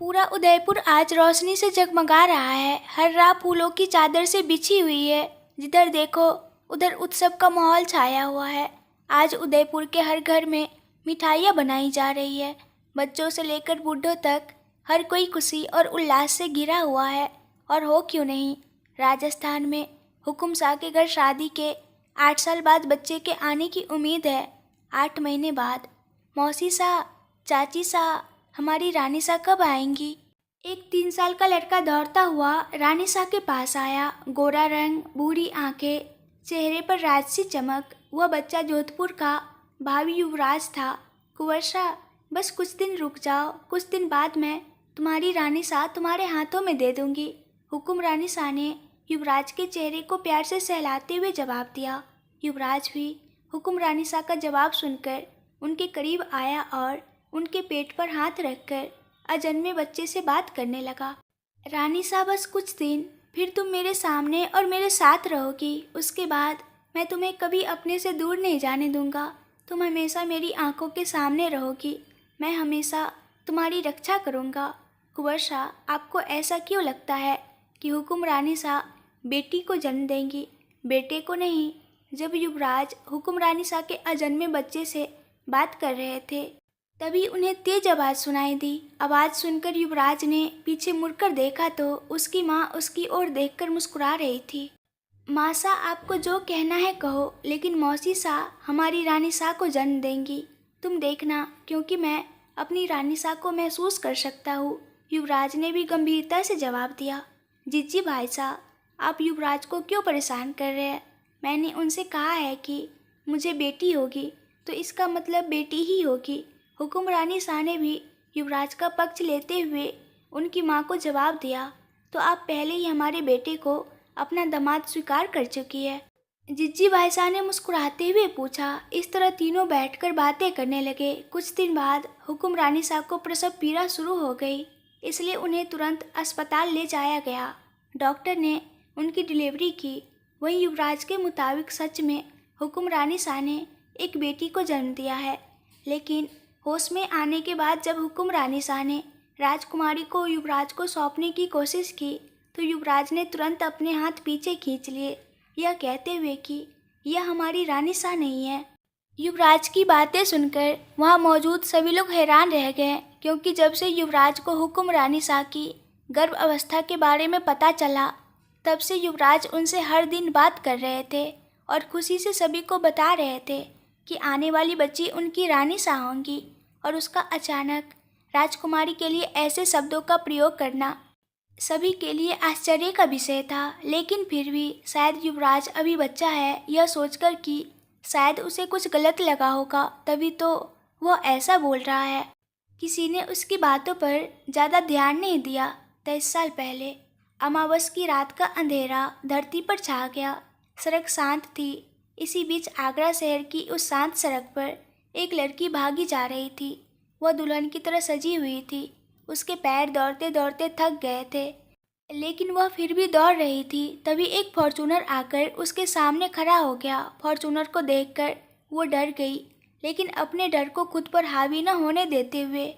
पूरा उदयपुर आज रोशनी से जगमगा रहा है। हर राह फूलों की चादर से बिछी हुई है। जिधर देखो उधर उत्सव का माहौल छाया हुआ है। आज उदयपुर के हर घर में मिठाइयाँ बनाई जा रही है। बच्चों से लेकर बूढ़ों तक हर कोई खुशी और उल्लास से घिरा हुआ है। और हो क्यों नहीं, राजस्थान में हुकुम शाह के घर शादी के 8 साल बाद बच्चे के आने की उम्मीद है। 8 महीने बाद। मौसी शाह, चाची शाह, हमारी रानी शाह कब आएंगी? एक 3 साल का लड़का दौड़ता हुआ रानी शाह के पास आया। गोरा रंग, बूढ़ी आंखें, चेहरे पर राजसी चमक। वह बच्चा जोधपुर का भावी युवराज था। कुंवर शाह, बस कुछ दिन रुक जाओ, कुछ दिन बाद मैं तुम्हारी रानी शाह तुम्हारे हाथों में दे दूंगी। हुकुम रानी शाह ने युवराज के चेहरे को प्यार से सहलाते हुए जवाब दिया। युवराज भी हुकुम रानी शाह का जवाब सुनकर उनके करीब आया और उनके पेट पर हाथ रखकर अजन्मे बच्चे से बात करने लगा। रानी शाह, बस कुछ दिन, फिर तुम मेरे सामने और मेरे साथ रहोगी। उसके बाद मैं तुम्हें कभी अपने से दूर नहीं जाने दूंगा। तुम हमेशा मेरी आंखों के सामने रहोगी। मैं हमेशा तुम्हारी रक्षा करूंगा। कुंवर शाह, आपको ऐसा क्यों लगता है कि हुकुम रानी शाह बेटी को जन्म देंगी, बेटे को नहीं? जब युवराज हुकुम रानी शाह के अजन्मे बच्चे से बात कर रहे थे तभी उन्हें तेज आवाज़ सुनाई दी। आवाज़ सुनकर युवराज ने पीछे मुड़कर देखा तो उसकी माँ उसकी ओर देखकर मुस्कुरा रही थी। माँ शाह, आपको जो कहना है कहो, लेकिन मौसी शाह हमारी रानी शाह को जन्म देंगी। तुम देखना, क्योंकि मैं अपनी रानी शाह को महसूस कर सकता हूँ। युवराज ने भी गंभीरता से जवाब दिया। जीजी भाई साहब, आप युवराज को क्यों परेशान कर रहे हैं? मैंने उनसे कहा है कि मुझे बेटी होगी तो इसका मतलब बेटी ही होगी। हुकुम रानी शाह ने भी युवराज का पक्ष लेते हुए उनकी मां को जवाब दिया। तो आप पहले ही हमारे बेटे को अपना दामाद स्वीकार कर चुकी है। जिज्जी भाई साहब ने मुस्कुराते हुए पूछा। इस तरह तीनों बैठकर बातें करने लगे। कुछ दिन बाद हुकुम रानी साहब को प्रसव पीड़ा शुरू हो गई, इसलिए उन्हें तुरंत अस्पताल ले जाया गया। डॉक्टर ने उनकी डिलीवरी की। वहीं युवराज के मुताबिक सच में हुकुम रानी शाह ने एक बेटी को जन्म दिया है। लेकिन होश में आने के बाद जब हुकुम रानी शाह ने राजकुमारी को युवराज को सौंपने की कोशिश की तो युवराज ने तुरंत अपने हाथ पीछे खींच लिए, यह कहते हुए कि यह हमारी रानी शाह नहीं है। युवराज की बातें सुनकर वहां मौजूद सभी लोग हैरान रह गए, क्योंकि जब से युवराज को हुकुम रानी शाह की गर्भ अवस्था के बारे में पता चला तब से युवराज उनसे हर दिन बात कर रहे थे और खुशी से सभी को बता रहे थे कि आने वाली बच्ची उनकी रानी शाह होंगी। और उसका अचानक राजकुमारी के लिए ऐसे शब्दों का प्रयोग करना सभी के लिए आश्चर्य का विषय था। लेकिन फिर भी शायद युवराज अभी बच्चा है, यह सोचकर कि शायद उसे कुछ गलत लगा होगा, तभी तो वह ऐसा बोल रहा है। किसी ने उसकी बातों पर ज़्यादा ध्यान नहीं दिया। 23 साल पहले अमावस की रात का अंधेरा धरती पर छा गया। सड़क शांत थी। इसी बीच आगरा शहर की उस शांत सड़क पर एक लड़की भागी जा रही थी। वह दुल्हन की तरह सजी हुई थी। उसके पैर दौड़ते दौड़ते थक गए थे, लेकिन वह फिर भी दौड़ रही थी। तभी एक फॉर्चूनर आकर उसके सामने खड़ा हो गया। फॉर्चूनर को देखकर वो डर गई, लेकिन अपने डर को खुद पर हावी न होने देते हुए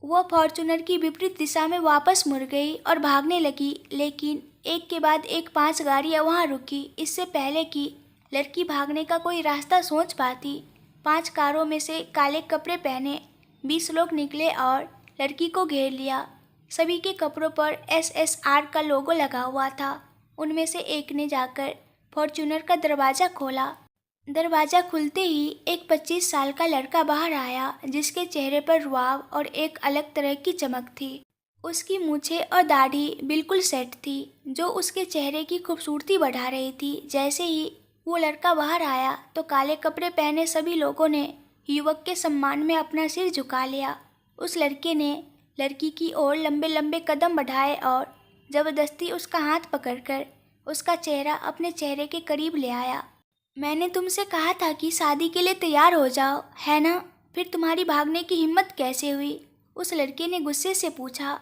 वह फॉर्चूनर की विपरीत दिशा में वापस मुड़ गई और भागने लगी। लेकिन एक के बाद एक 5 गाड़ियाँ वहाँ रुकी। इससे पहले कि लड़की भागने का कोई रास्ता सोच पाती, 5 कारों में से काले कपड़े पहने 20 लोग निकले और लड़की को घेर लिया। सभी के कपड़ों पर SSR का लोगो लगा हुआ था। उनमें से एक ने जाकर फॉर्च्यूनर का दरवाज़ा खोला। दरवाज़ा खुलते ही एक 25 साल का लड़का बाहर आया, जिसके चेहरे पर रुआब और एक अलग तरह की चमक थी। उसकी मूछें और दाढ़ी बिल्कुल सेट थी, जो उसके चेहरे की खूबसूरती बढ़ा रही थी। जैसे ही वो लड़का बाहर आया तो काले कपड़े पहने सभी लोगों ने युवक के सम्मान में अपना सिर झुका लिया। उस लड़के ने लड़की की ओर लंबे लंबे कदम बढ़ाए और ज़बरदस्ती उसका हाथ पकड़कर उसका चेहरा अपने चेहरे के करीब ले आया। मैंने तुमसे कहा था कि शादी के लिए तैयार हो जाओ, है ना? फिर तुम्हारी भागने की हिम्मत कैसे हुई? उस लड़के ने गुस्से से पूछा।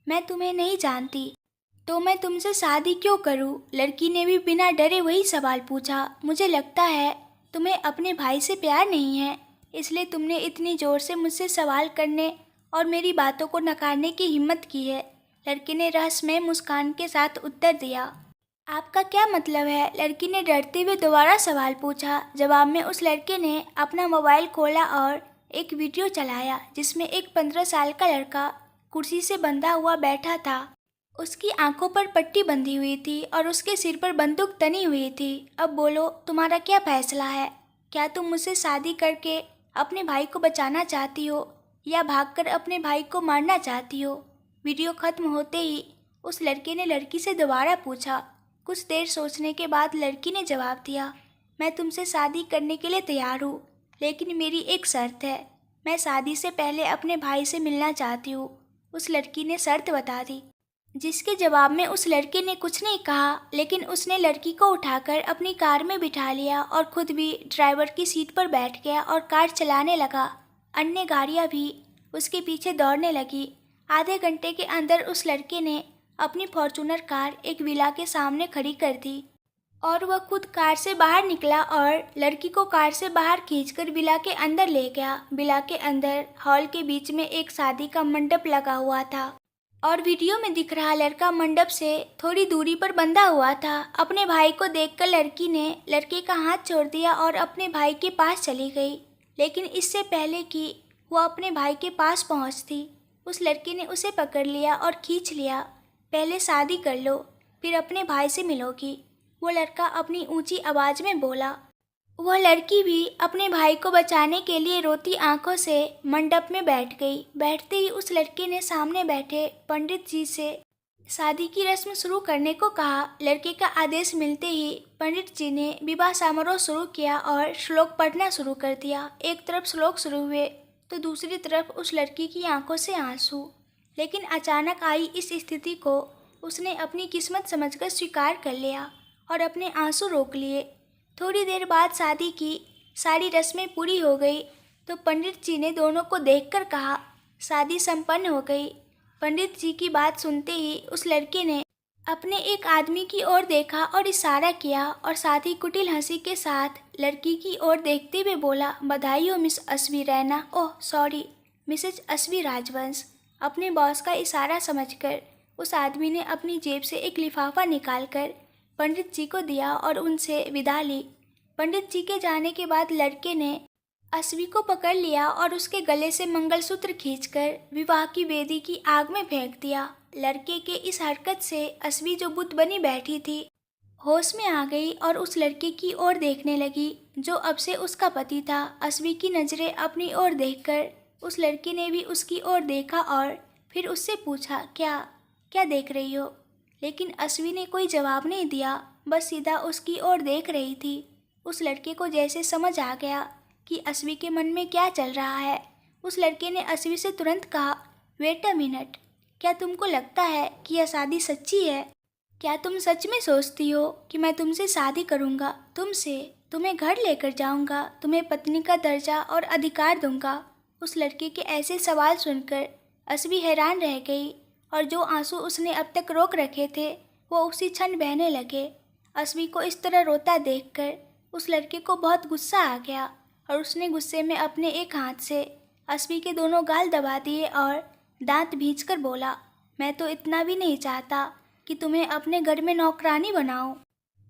मैं तुम्हें नहीं जानती तो मैं तुमसे शादी क्यों करूं? लड़की ने भी बिना डरे वही सवाल पूछा। मुझे लगता है तुम्हें अपने भाई से प्यार नहीं है, इसलिए तुमने इतनी ज़ोर से मुझसे सवाल करने और मेरी बातों को नकारने की हिम्मत की है। लड़के ने रहस्यमय मुस्कान के साथ उत्तर दिया। आपका क्या मतलब है? लड़की ने डरते हुए दोबारा सवाल पूछा। जवाब में उस लड़के ने अपना मोबाइल खोला और एक वीडियो चलाया जिसमें एक 15 साल का लड़का कुर्सी से बंधा हुआ बैठा था। उसकी आंखों पर पट्टी बंधी हुई थी और उसके सिर पर बंदूक तनी हुई थी। अब बोलो, तुम्हारा क्या फैसला है? क्या तुम मुझसे शादी करके अपने भाई को बचाना चाहती हो या भागकर अपने भाई को मारना चाहती हो? वीडियो खत्म होते ही उस लड़के ने लड़की से दोबारा पूछा। कुछ देर सोचने के बाद लड़की ने जवाब दिया, मैं तुमसे शादी करने के लिए तैयार हूँ, लेकिन मेरी एक शर्त है। मैं शादी से पहले अपने भाई से मिलना चाहती हूँ। उस लड़की ने शर्त बता दी, जिसके जवाब में उस लड़के ने कुछ नहीं कहा, लेकिन उसने लड़की को उठाकर अपनी कार में बिठा लिया और खुद भी ड्राइवर की सीट पर बैठ गया और कार चलाने लगा। अन्य गाड़ियाँ भी उसके पीछे दौड़ने लगी। आधे घंटे के अंदर उस लड़के ने अपनी फॉर्च्यूनर कार एक विला के सामने खड़ी कर दी और वह खुद कार से बाहर निकला और लड़की को कार से बाहर खींचकर विला के अंदर ले गया। विला के अंदर हॉल के बीच में एक शादी का मंडप लगा हुआ था और वीडियो में दिख रहा लड़का मंडप से थोड़ी दूरी पर बंधा हुआ था। अपने भाई को देखकर लड़की ने लड़के का हाथ छोड़ दिया और अपने भाई के पास चली गई, लेकिन इससे पहले कि वह अपने भाई के पास पहुंचती, उस लड़के ने उसे पकड़ लिया और खींच लिया। पहले शादी कर लो, फिर अपने भाई से मिलोगी, वो लड़का अपनी ऊंची आवाज़ में बोला। वह लड़की भी अपने भाई को बचाने के लिए रोती आंखों से मंडप में बैठ गई। बैठते ही उस लड़के ने सामने बैठे पंडित जी से शादी की रस्म शुरू करने को कहा। लड़के का आदेश मिलते ही पंडित जी ने विवाह समारोह शुरू किया और श्लोक पढ़ना शुरू कर दिया। एक तरफ श्लोक शुरू हुए तो दूसरी तरफ उस लड़की की आंखों से आंसू। लेकिन अचानक आई इस स्थिति को उसने अपनी किस्मत समझकर स्वीकार कर लिया और अपने आंसू रोक लिए। थोड़ी देर बाद शादी की सारी रस्में पूरी हो गई तो पंडित जी ने दोनों को देखकर कहा, शादी संपन्न हो गई। पंडित जी की बात सुनते ही उस लड़के ने अपने एक आदमी की ओर देखा और इशारा किया और साथ ही कुटिल हंसी के साथ लड़की की ओर देखते हुए बोला, बधाई हो miss Aswi Raina, oh sorry mrs Aswi Rajvansh. अपने बॉस का इशारा समझकर उस आदमी ने अपनी जेब से एक लिफाफा निकालकर पंडित जी को दिया और उनसे विदा ली। पंडित जी के जाने के बाद लड़के ने अस्वी को पकड़ लिया और उसके गले से मंगलसूत्र खींचकर विवाह की वेदी की आग में फेंक दिया। लड़के के इस हरकत से अस्वी जो बुत बनी बैठी थी होश में आ गई और उस लड़के की ओर देखने लगी जो अब से उसका पति था। अस्वी की नज़रें अपनी ओर देखकर उस लड़के ने भी उसकी ओर देखा और फिर उससे पूछा, क्या क्या देख रही हो? लेकिन अस्वी ने कोई जवाब नहीं दिया, बस सीधा उसकी ओर देख रही थी। उस लड़के को जैसे समझ आ गया कि अस्वी के मन में क्या चल रहा है। उस लड़के ने अस्वी से तुरंत कहा, वेट अ मिनट, क्या तुमको लगता है कि यह शादी सच्ची है? क्या तुम सच में सोचती हो कि मैं तुमसे शादी करूँगा, तुमसे तुम्हें घर लेकर जाऊँगा, तुम्हें पत्नी का दर्जा और अधिकार दूँगा? उस लड़के के ऐसे सवाल सुनकर अस्वी हैरान रह गई और जो आंसू उसने अब तक रोक रखे थे वो उसी क्षण बहने लगे। अस्वी को इस तरह रोता देखकर उस लड़के को बहुत गुस्सा आ गया और उसने गुस्से में अपने एक हाथ से अस्वी के दोनों गाल दबा दिए और दांत भींचकर बोला, मैं तो इतना भी नहीं चाहता कि तुम्हें अपने घर में नौकरानी बनाऊं।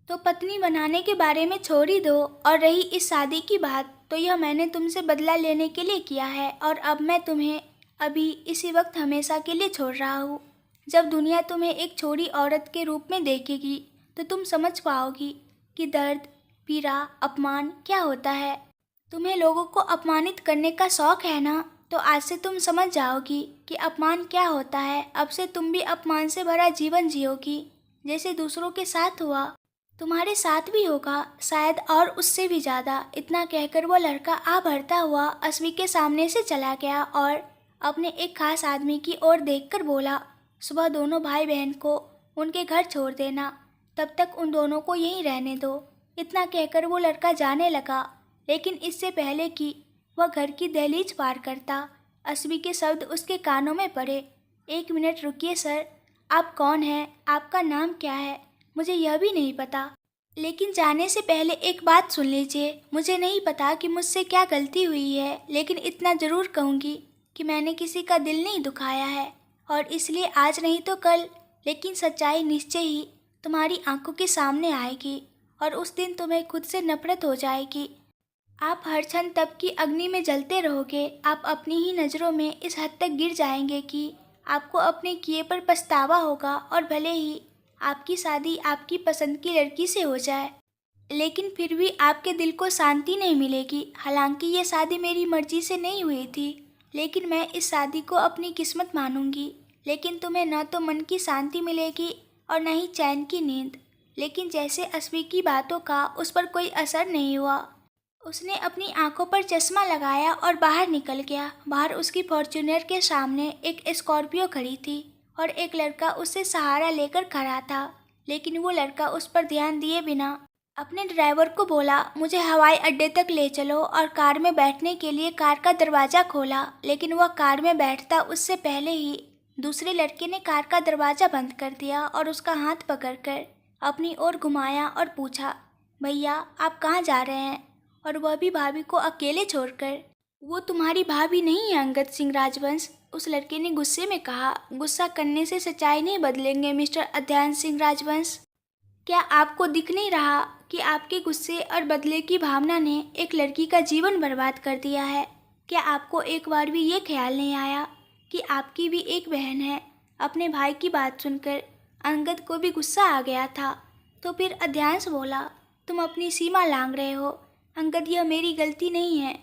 तो पत्नी बनाने के बारे में छोड़ ही दो, और रही इस शादी की बात, तो यह मैंने तुमसे बदला लेने के लिए किया है और अब मैं तुम्हें अभी इसी वक्त हमेशा के लिए छोड़ रहा हूँ। जब दुनिया तुम्हें एक छोड़ी औरत के रूप में देखेगी तो तुम समझ पाओगी कि दर्द, पीड़ा, अपमान क्या होता है। तुम्हें लोगों को अपमानित करने का शौक है ना, तो आज से तुम समझ जाओगी कि अपमान क्या होता है। अब से तुम भी अपमान से भरा जीवन जियोगी, जैसे दूसरों के साथ हुआ तुम्हारे साथ भी होगा, शायद और उससे भी ज़्यादा। इतना कहकर वो लड़का आ भरता हुआ अस्वी के सामने से चला गया और अपने एक खास आदमी की ओर देखकर बोला, सुबह दोनों भाई बहन को उनके घर छोड़ देना, तब तक उन दोनों को यहीं रहने दो। इतना कहकर वो लड़का जाने लगा, लेकिन इससे पहले कि वह घर की दहलीज पार करता, अस्वी के शब्द उसके कानों में पड़े, एक मिनट रुकिए सर, आप कौन हैं? आपका नाम क्या है? मुझे यह भी नहीं पता। लेकिन जाने से पहले एक बात सुन लीजिए, मुझे नहीं पता कि मुझसे क्या गलती हुई है, लेकिन इतना ज़रूर कहूँगी कि मैंने किसी का दिल नहीं दुखाया है, और इसलिए आज नहीं तो कल, लेकिन सच्चाई निश्चय ही तुम्हारी आंखों के सामने आएगी और उस दिन तुम्हें खुद से नफरत हो जाएगी। आप हर क्षण तप की अग्नि में जलते रहोगे। आप अपनी ही नज़रों में इस हद तक गिर जाएंगे कि आपको अपने किए पर पछतावा होगा, और भले ही आपकी शादी आपकी पसंद की लड़की से हो जाए, लेकिन फिर भी आपके दिल को शांति नहीं मिलेगी। हालांकि ये शादी मेरी मर्जी से नहीं हुई थी, लेकिन मैं इस शादी को अपनी किस्मत मानूंगी। लेकिन तुम्हें न तो मन की शांति मिलेगी और न ही चैन की नींद। लेकिन जैसे अस्वी की बातों का उस पर कोई असर नहीं हुआ। उसने अपनी आंखों पर चश्मा लगाया और बाहर निकल गया। बाहर उसकी फॉर्च्यूनर के सामने एक स्कॉर्पियो खड़ी थी और एक लड़का उससे सहारा लेकर खड़ा था। लेकिन वो लड़का उस पर ध्यान दिए बिना अपने ड्राइवर को बोला, मुझे हवाई अड्डे तक ले चलो, और कार में बैठने के लिए कार का दरवाज़ा खोला। लेकिन वह कार में बैठता उससे पहले ही दूसरे लड़के ने कार का दरवाज़ा बंद कर दिया और उसका हाथ पकड़कर अपनी ओर घुमाया और पूछा, भैया आप कहाँ जा रहे हैं? और वह भी भाभी को अकेले छोड़कर। वो तुम्हारी भाभी नहीं है अंगद सिंह राजवंश, उस लड़के ने गुस्से में कहा। गुस्सा करने से सच्चाई नहीं बदलेंगे मिस्टर अध्ययन सिंह राजवंश। क्या आपको दिख नहीं रहा कि आपके गुस्से और बदले की भावना ने एक लड़की का जीवन बर्बाद कर दिया है? क्या आपको एक बार भी ये ख्याल नहीं आया कि आपकी भी एक बहन है? अपने भाई की बात सुनकर अंगद को भी गुस्सा आ गया था। तो फिर अध्यांश बोला, तुम अपनी सीमा लांघ रहे हो अंगद। यह मेरी गलती नहीं है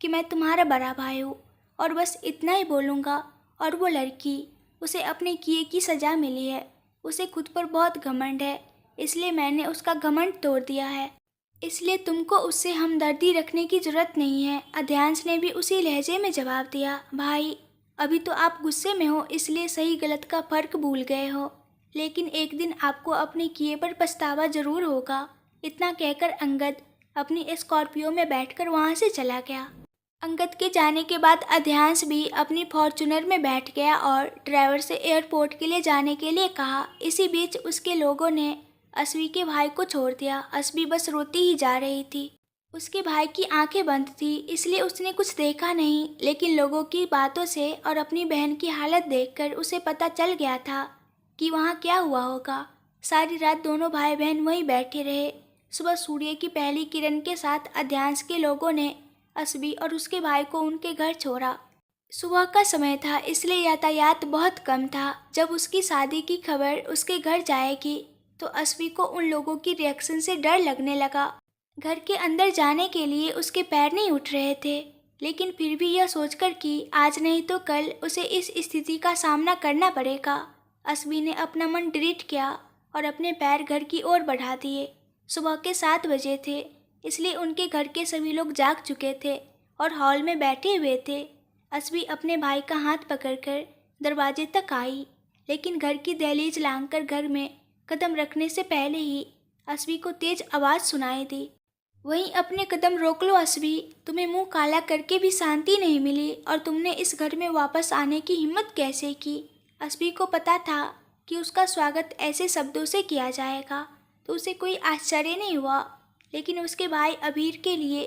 कि मैं तुम्हारा बड़ा भाई हूँ, और बस इतना ही बोलूँगा। और वो लड़की, उसे अपने किए की सज़ा मिली है। उसे खुद पर बहुत घमंड है, इसलिए मैंने उसका घमंड तोड़ दिया है। इसलिए तुमको उससे हमदर्दी रखने की ज़रूरत नहीं है। अध्यांश ने भी उसी लहजे में जवाब दिया, भाई अभी तो आप गुस्से में हो, इसलिए सही गलत का फ़र्क भूल गए हो, लेकिन एक दिन आपको अपने किए पर पछतावा ज़रूर होगा। इतना कहकर अंगद अपनी स्कॉर्पियो में बैठकर वहाँ से चला गया। अंगद के जाने के बाद अध्यांश भी अपनी फॉर्च्यूनर में बैठ गया और ड्राइवर से एयरपोर्ट के लिए जाने के लिए कहा। इसी बीच उसके लोगों ने अस्वी के भाई को छोड़ दिया। अस्वी बस रोती ही जा रही थी। उसके भाई की आंखें बंद थी, इसलिए उसने कुछ देखा नहीं, लेकिन लोगों की बातों से और अपनी बहन की हालत देखकर उसे पता चल गया था कि वहाँ क्या हुआ होगा। सारी रात दोनों भाई बहन वहीं बैठे रहे। सुबह सूर्य की पहली किरण के साथ अध्यांश के लोगों ने अस्वी और उसके भाई को उनके घर छोड़ा। सुबह का समय था, इसलिए यातायात बहुत कम था। जब उसकी शादी की खबर उसके घर जाएगी तो अस्वी को उन लोगों की रिएक्शन से डर लगने लगा। घर के अंदर जाने के लिए उसके पैर नहीं उठ रहे थे, लेकिन फिर भी यह सोचकर कि आज नहीं तो कल उसे इस स्थिति का सामना करना पड़ेगा, अस्वी ने अपना मन दृढ़ किया और अपने पैर घर की ओर बढ़ा दिए। सुबह के 7 बजे थे, इसलिए उनके घर के सभी लोग जाग चुके थे और हॉल में बैठे हुए थे। अस्वी अपने भाई का हाथ पकड़कर दरवाजे तक आई, लेकिन घर की दहलीज लांघकर घर में कदम रखने से पहले ही अस्वी को तेज आवाज़ सुनाई दी, वहीं अपने कदम रोक लो अस्वी। तुम्हें मुंह काला करके भी शांति नहीं मिली और तुमने इस घर में वापस आने की हिम्मत कैसे की? अस्वी को पता था कि उसका स्वागत ऐसे शब्दों से किया जाएगा, तो उसे कोई आश्चर्य नहीं हुआ। लेकिन उसके भाई अबीर के लिए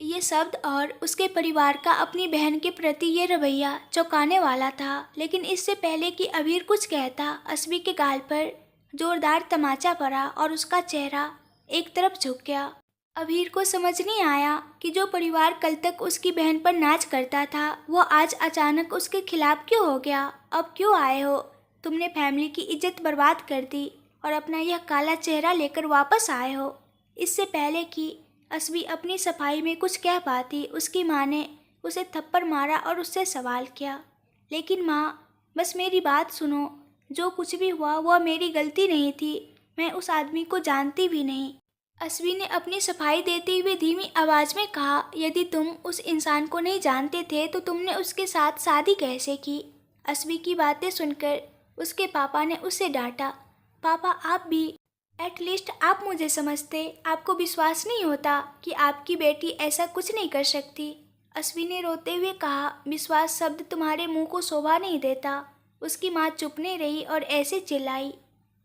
ये शब्द और उसके परिवार का अपनी बहन के प्रति ये रवैया चौंकाने वाला था। लेकिन इससे पहले कि अबीर कुछ कहता, अस्वी के गाल पर जोरदार तमाचा पड़ा और उसका चेहरा एक तरफ झुक गया। अबीर को समझ नहीं आया कि जो परिवार कल तक उसकी बहन पर नाच करता था, वो आज अचानक उसके खिलाफ क्यों हो गया। अब क्यों आए हो? तुमने फैमिली की इज्जत बर्बाद कर दी और अपना यह काला चेहरा लेकर वापस आए हो। इससे पहले कि अस्वी अपनी सफाई में कुछ कह पाती, उसकी माँ ने उसे थप्पड़ मारा और उससे सवाल किया, लेकिन माँ बस मेरी बात सुनो, जो कुछ भी हुआ वह मेरी गलती नहीं थी, मैं उस आदमी को जानती भी नहीं। अस्वी ने अपनी सफाई देते हुए धीमी आवाज़ में कहा, यदि तुम उस इंसान को नहीं जानते थे तो तुमने उसके साथ शादी कैसे की? अस्वी की बातें सुनकर उसके पापा ने उसे डांटा, पापा आप भी, एटलीस्ट आप मुझे समझते, आपको विश्वास नहीं होता कि आपकी बेटी ऐसा कुछ नहीं कर सकती। अस्वी ने रोते हुए कहा, विश्वास शब्द तुम्हारे मुंह को शोभा नहीं देता। उसकी माँ चुप नहीं रही और ऐसे चिल्लाई,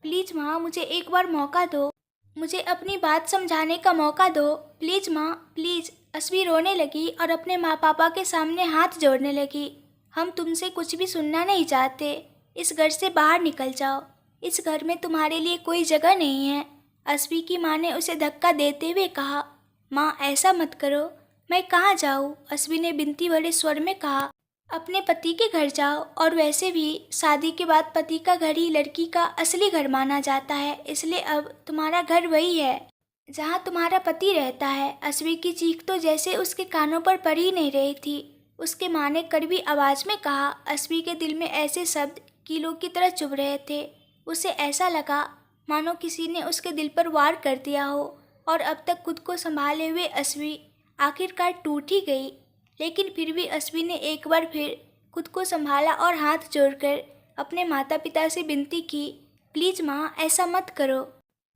प्लीज़ माँ मुझे एक बार मौका दो, मुझे अपनी बात समझाने का मौका दो, प्लीज़ माँ प्लीज़। अस्वी रोने लगी और अपने माँ पापा के सामने हाथ जोड़ने लगी। हम तुमसे कुछ भी सुनना नहीं चाहते। इस घर से बाहर निकल जाओ। इस घर में तुम्हारे लिए कोई जगह नहीं है। अस्वी की माँ ने उसे धक्का देते हुए कहा। माँ, ऐसा मत करो। मैं कहाँ जाऊँ? अस्वी ने बिनती भरे स्वर में कहा। अपने पति के घर जाओ। और वैसे भी शादी के बाद पति का घर ही लड़की का असली घर माना जाता है, इसलिए अब तुम्हारा घर वही है जहाँ तुम्हारा पति रहता है। अस्वी की चीख तो जैसे उसके कानों पर पड़ ही नहीं रही थी। उसके माँ ने कड़वी आवाज में कहा। अस्वी के दिल में ऐसे शब्द कीलों की तरह चुभ रहे थे। उसे ऐसा लगा मानो किसी ने उसके दिल पर वार कर दिया हो, और अब तक खुद को संभाले हुए अस्वी आखिरकार टूट ही गई। लेकिन फिर भी अस्वी ने एक बार फिर खुद को संभाला और हाथ जोड़कर अपने माता पिता से विनती की, प्लीज़ माँ, ऐसा मत करो।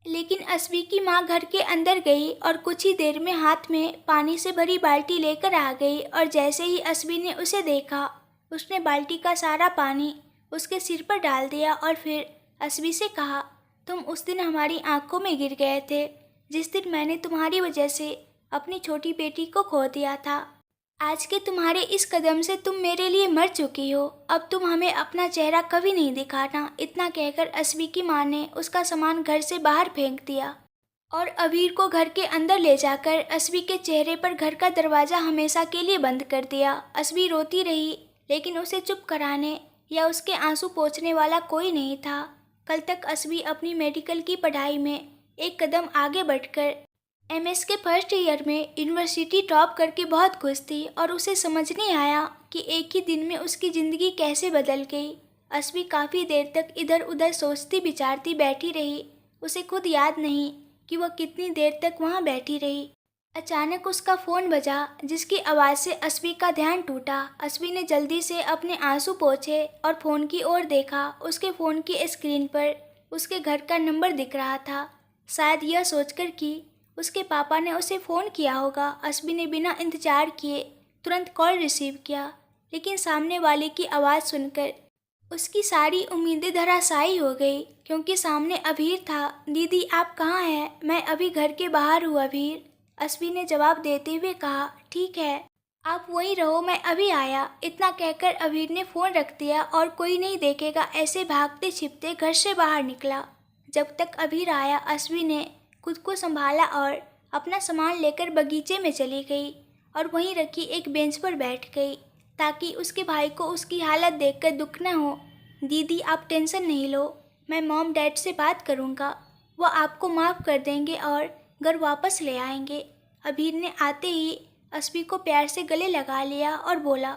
लेकिन अस्वी की माँ घर के अंदर गई और कुछ ही देर में हाथ में पानी से भरी बाल्टी लेकर आ गई। और जैसे ही अस्वी ने उसे देखा, उसने बाल्टी का सारा पानी उसके सिर पर डाल दिया और फिर अस्वी से कहा, तुम उस दिन हमारी आंखों में गिर गए थे, जिस दिन मैंने तुम्हारी वजह से अपनी छोटी बेटी को खो दिया था। आज के तुम्हारे इस कदम से तुम मेरे लिए मर चुकी हो। अब तुम हमें अपना चेहरा कभी नहीं दिखाना। इतना कहकर अस्वी की माँ ने उसका सामान घर से बाहर फेंक दिया और अबीर को घर के अंदर ले जाकर अस्वी के चेहरे पर घर का दरवाज़ा हमेशा के लिए बंद कर दिया। अस्वी रोती रही, लेकिन उसे चुप कराने या उसके आंसू पोंछने वाला कोई नहीं था। कल तक अस्वी अपनी मेडिकल की पढ़ाई में एक कदम आगे बढ़कर एमएस के फर्स्ट ईयर में यूनिवर्सिटी टॉप करके बहुत खुश थी, और उसे समझ नहीं आया कि एक ही दिन में उसकी ज़िंदगी कैसे बदल गई। अस्वी काफ़ी देर तक इधर उधर सोचती विचारती बैठी रही। उसे खुद याद नहीं कि वह कितनी देर तक वहाँ बैठी रही। अचानक उसका फ़ोन बजा, जिसकी आवाज़ से अस्वी का ध्यान टूटा। अस्वी ने जल्दी से अपने आंसू पोंछे और फ़ोन की ओर देखा। उसके फ़ोन की स्क्रीन पर उसके घर का नंबर दिख रहा था। शायद यह सोचकर कि उसके पापा ने उसे फ़ोन किया होगा, अस्वी ने बिना इंतज़ार किए तुरंत कॉल रिसीव किया। लेकिन सामने वाले की आवाज़ सुनकर उसकी सारी उम्मीदें धराशायी हो गई, क्योंकि सामने अबीर था। दीदी, आप कहाँ हैं? मैं अभी घर के बाहर हूँ अबीर, अस्वी ने जवाब देते हुए कहा। ठीक है, आप वहीं रहो, मैं अभी आया। इतना कहकर अबीर ने फ़ोन रख दिया और कोई नहीं देखेगा ऐसे भागते छिपते घर से बाहर निकला। जब तक अबीर आया, अस्वी ने खुद को संभाला और अपना सामान लेकर बगीचे में चली गई और वहीं रखी एक बेंच पर बैठ गई, ताकि उसके भाई को उसकी हालत देखकर दुख न हो। दीदी, आप टेंशन नहीं लो, मैं मॉम डैड से बात करूँगा, वो आपको माफ़ कर देंगे और घर वापस ले आएंगे। अबीर ने आते ही अस्वी को प्यार से गले लगा लिया और बोला,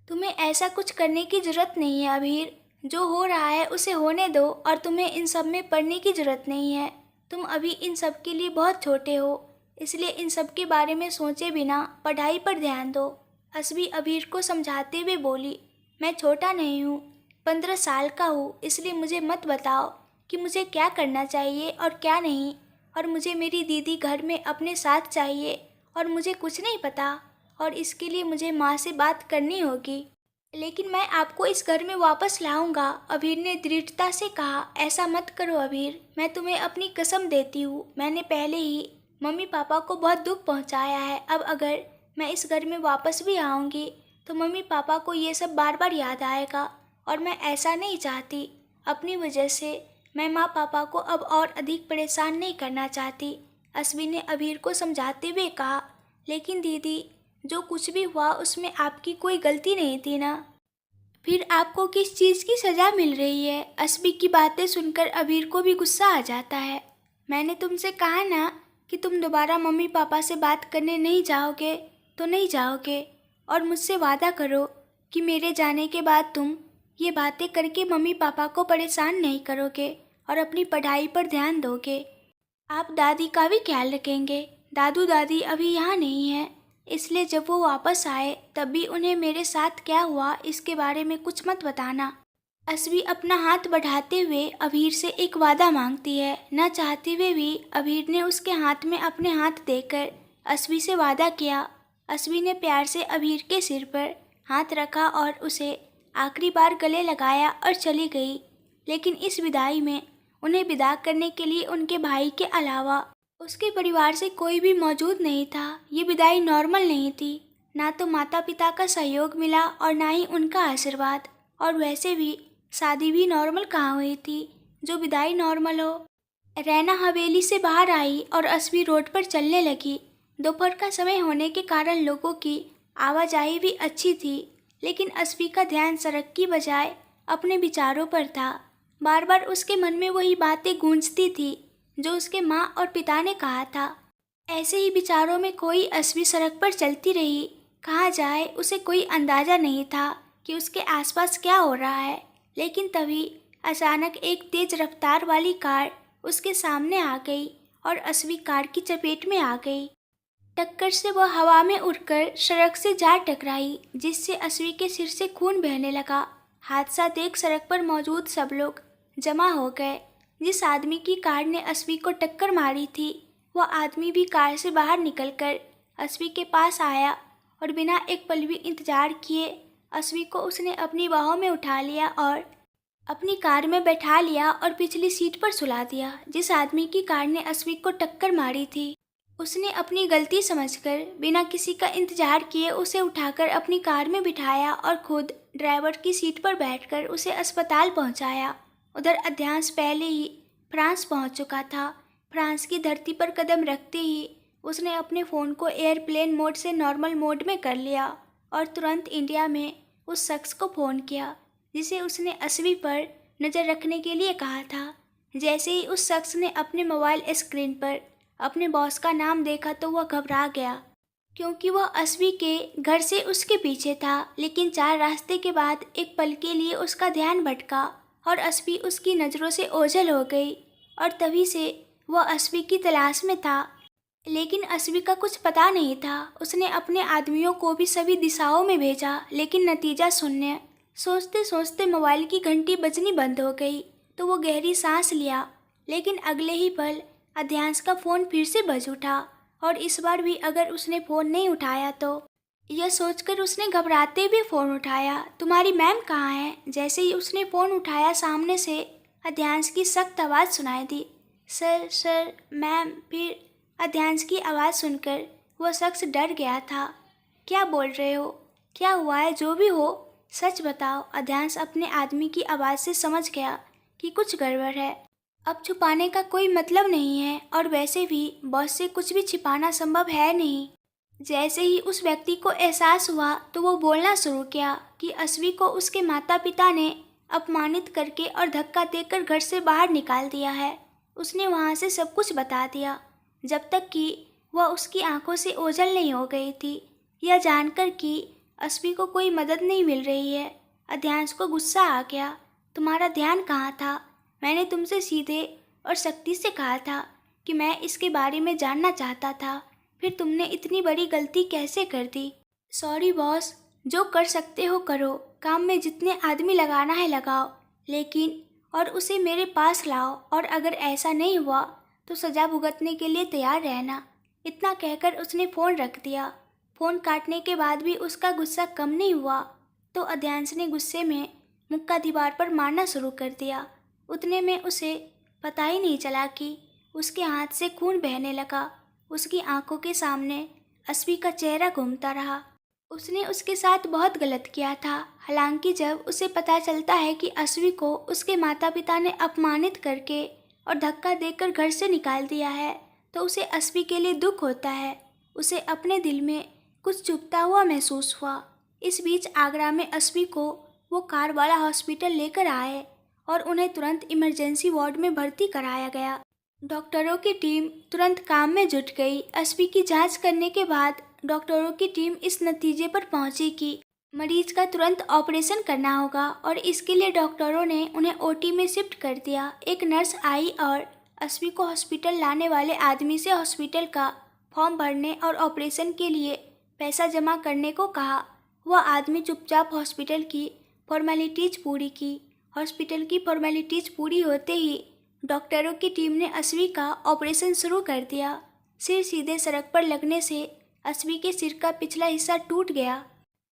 तुम्हें ऐसा कुछ करने की ज़रूरत नहीं है अबीर। जो हो रहा है उसे होने दो, और तुम्हें इन सब में पड़ने की ज़रूरत नहीं है। तुम अभी इन सब के लिए बहुत छोटे हो, इसलिए इन सब के बारे में सोचे बिना पढ़ाई पर ध्यान दो। अस्वी अबीर को समझाते हुए बोली, मैं छोटा नहीं हूँ, 15 साल का हूँ, इसलिए मुझे मत बताओ कि मुझे क्या करना चाहिए और क्या नहीं। और मुझे मेरी दीदी घर में अपने साथ चाहिए, और मुझे कुछ नहीं पता, और इसके लिए मुझे माँ से बात करनी होगी। लेकिन मैं आपको इस घर में वापस लाऊंगा, अबीर ने दृढ़ता से कहा। ऐसा मत करो अबीर, मैं तुम्हें अपनी कसम देती हूँ। मैंने पहले ही मम्मी पापा को बहुत दुख पहुँचाया है। अब अगर मैं इस घर में वापस भी आऊँगी तो मम्मी पापा को ये सब बार बार याद आएगा, और मैं ऐसा नहीं चाहती। अपनी वजह से मैं माँ पापा को अब और अधिक परेशान नहीं करना चाहती, अस्वी ने अबीर को समझाते हुए कहा। लेकिन दीदी, जो कुछ भी हुआ उसमें आपकी कोई गलती नहीं थी ना, फिर आपको किस चीज़ की सज़ा मिल रही है? अस्वी की बातें सुनकर अबीर को भी गुस्सा आ जाता है। मैंने तुमसे कहा ना कि तुम दोबारा मम्मी पापा से बात करने नहीं जाओगे तो नहीं जाओगे, और मुझसे वादा करो कि मेरे जाने के बाद तुम ये बातें करके मम्मी पापा को परेशान नहीं करोगे और अपनी पढ़ाई पर ध्यान दोगे। आप दादी का भी ख्याल रखेंगे। दादू दादी अभी यहाँ नहीं हैं, इसलिए जब वो वापस आए तब भी उन्हें मेरे साथ क्या हुआ इसके बारे में कुछ मत बताना। अस्वी अपना हाथ बढ़ाते हुए अबीर से एक वादा मांगती है। न चाहते हुए भी अबीर ने उसके हाथ में अपने हाथ देकर अस्वी से वादा किया। अस्वी ने प्यार से अबीर के सिर पर हाथ रखा और उसे आखिरी बार गले लगाया और चली गई। लेकिन इस विदाई में उन्हें विदा करने के लिए उनके भाई के अलावा उसके परिवार से कोई भी मौजूद नहीं था। ये विदाई नॉर्मल नहीं थी। ना तो माता पिता का सहयोग मिला और ना ही उनका आशीर्वाद। और वैसे भी शादी भी नॉर्मल कहाँ हुई थी जो विदाई नॉर्मल हो। रैना हवेली से बाहर आई और अस्वी रोड पर चलने लगी। दोपहर का समय होने के कारण लोगों की आवाजाही भी अच्छी थी, लेकिन अस्वी का ध्यान सड़क की बजाय अपने विचारों पर था। बार बार उसके मन में वही बातें गूंजती थी जो उसके माँ और पिता ने कहा था। ऐसे ही विचारों में कोई अस्वी सड़क पर चलती रही। कहाँ जाए उसे कोई अंदाजा नहीं था कि उसके आसपास क्या हो रहा है। लेकिन तभी अचानक एक तेज रफ्तार वाली कार उसके सामने आ गई और अस्वी कार की चपेट में आ गई। टक्कर से वह हवा में उड़कर सड़क से जा टकराई, जिससे अस्वी के सिर से खून बहने लगा। हादसा देख सड़क पर मौजूद सब लोग जमा हो गए। जिस आदमी की कार ने अस्वी को टक्कर मारी थी वह आदमी भी कार से बाहर निकलकर अस्वी के पास आया और बिना एक पल भी इंतजार किए अस्वी को उसने अपनी बाहों में उठा लिया और अपनी कार में बैठा लिया और पिछली सीट पर सुला दिया। जिस आदमी की कार ने अस्वी को टक्कर मारी थी उसने अपनी गलती समझकर बिना किसी का इंतजार किए उसे उठाकर अपनी कार में बिठाया और खुद ड्राइवर की सीट पर बैठकर उसे अस्पताल पहुंचाया। उधर अध्यांश पहले ही फ्रांस पहुंच चुका था। फ्रांस की धरती पर कदम रखते ही उसने अपने फ़ोन को एयरप्लेन मोड से नॉर्मल मोड में कर लिया और तुरंत इंडिया में उस शख्स को फ़ोन किया जिसे उसने अस्वी पर नज़र रखने के लिए कहा था। जैसे ही उस शख्स ने अपने मोबाइल स्क्रीन पर अपने बॉस का नाम देखा तो वह घबरा गया, क्योंकि वह अस्वी के घर से उसके पीछे था। लेकिन 4 रास्ते के बाद एक पल के लिए उसका ध्यान भटका और अस्वी उसकी नज़रों से ओझल हो गई और तभी से वह अस्वी की तलाश में था। लेकिन अस्वी का कुछ पता नहीं था। उसने अपने आदमियों को भी सभी दिशाओं में भेजा, लेकिन नतीजा शून्य। सोचते सोचते मोबाइल की घंटी बजनी बंद हो गई तो वो गहरी सांस लिया, लेकिन अगले ही पल अध्यांश का फ़ोन फिर से बज उठा और इस बार भी अगर उसने फ़ोन नहीं उठाया तो। यह सोचकर उसने घबराते हुए फ़ोन उठाया, तुम्हारी मैम कहाँ है? जैसे ही उसने फ़ोन उठाया सामने से अध्यांश की सख्त आवाज़ सुनाई दी, सर सर मैम। फिर अध्यांश की आवाज़ सुनकर वह शख्स डर गया था। क्या बोल रहे हो? क्या हुआ है? जो भी हो सच बताओ। अध्यांश अपने आदमी की आवाज़ से समझ गया कि कुछ गड़बड़ है। अब छुपाने का कोई मतलब नहीं है और वैसे भी बॉस से कुछ भी छिपाना संभव है नहीं। जैसे ही उस व्यक्ति को एहसास हुआ तो वो बोलना शुरू किया कि अस्वी को उसके माता पिता ने अपमानित करके और धक्का देकर घर से बाहर निकाल दिया है। उसने वहाँ से सब कुछ बता दिया जब तक कि वह उसकी आंखों से ओझल नहीं हो गई थी। यह जानकर कि अस्वी को कोई मदद नहीं मिल रही है, अध्यांश को गुस्सा आ गया। तुम्हारा ध्यान कहाँ था? मैंने तुमसे सीधे और सख्ती से कहा था कि मैं इसके बारे में जानना चाहता था, फिर तुमने इतनी बड़ी गलती कैसे कर दी? सॉरी बॉस, जो कर सकते हो करो, काम में जितने आदमी लगाना है लगाओ, लेकिन और उसे मेरे पास लाओ और अगर ऐसा नहीं हुआ तो सज़ा भुगतने के लिए तैयार रहना। इतना कहकर उसने फ़ोन रख दिया। फ़ोन काटने के बाद भी उसका गुस्सा कम नहीं हुआ तो अध्यांश ने गुस्से में मुक्का दीवार पर मारना शुरू कर दिया। उतने में उसे पता ही नहीं चला कि उसके हाथ से खून बहने लगा। उसकी आंखों के सामने अस्वी का चेहरा घूमता रहा। उसने उसके साथ बहुत गलत किया था। हालांकि जब उसे पता चलता है कि अस्वी को उसके माता पिता ने अपमानित करके और धक्का देकर घर से निकाल दिया है तो उसे अस्वी के लिए दुख होता है। उसे अपने दिल में कुछ चुभता हुआ महसूस हुआ। इस बीच आगरा में अस्वी को वो कार वाला हॉस्पिटल लेकर आए और उन्हें तुरंत इमरजेंसी वार्ड में भर्ती कराया गया। डॉक्टरों की टीम तुरंत काम में जुट गई। अस्वी की जांच करने के बाद डॉक्टरों की टीम इस नतीजे पर पहुंची कि मरीज का तुरंत ऑपरेशन करना होगा और इसके लिए डॉक्टरों ने उन्हें ओटी में शिफ्ट कर दिया। एक नर्स आई और अस्वी को हॉस्पिटल लाने वाले आदमी से हॉस्पिटल का फॉर्म भरने और ऑपरेशन के लिए पैसा जमा करने को कहा। वह आदमी चुपचाप हॉस्पिटल की फॉर्मेलिटीज़ पूरी की। हॉस्पिटल की फॉर्मेलिटीज़ पूरी होते ही डॉक्टरों की टीम ने अस्वी का ऑपरेशन शुरू कर दिया। सिर सीधे सड़क पर लगने से अस्वी के सिर का पिछला हिस्सा टूट गया।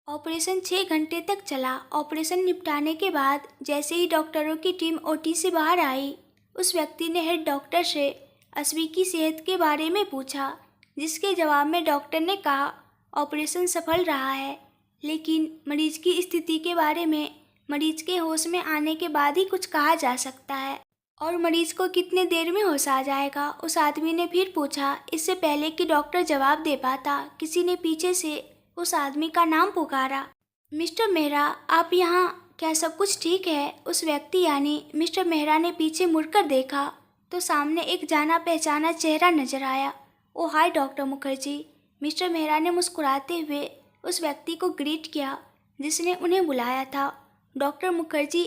ऑपरेशन 6 घंटे तक चला। ऑपरेशन निपटाने के बाद जैसे ही डॉक्टरों की टीम ओटी से बाहर आई, उस व्यक्ति ने हेड डॉक्टर से अस्वी की सेहत के बारे में पूछा, जिसके जवाब में डॉक्टर ने कहा ऑपरेशन सफल रहा है, लेकिन मरीज की स्थिति के बारे में मरीज के होश में आने के बाद ही कुछ कहा जा सकता है। और मरीज को कितने देर में होश आ जाएगा? उस आदमी ने फिर पूछा। इससे पहले कि डॉक्टर जवाब दे पाता, किसी ने पीछे से उस आदमी का नाम पुकारा। मिस्टर मेहरा, आप यहाँ? क्या सब कुछ ठीक है? उस व्यक्ति यानी मिस्टर मेहरा ने पीछे मुड़कर देखा तो सामने एक जाना पहचाना चेहरा नजर आया। Oh hi doctor Mukherjee. Mister Mehra ने मुस्कुराते हुए उस व्यक्ति को ग्रीट किया जिसने उन्हें बुलाया था। डॉक्टर मुखर्जी,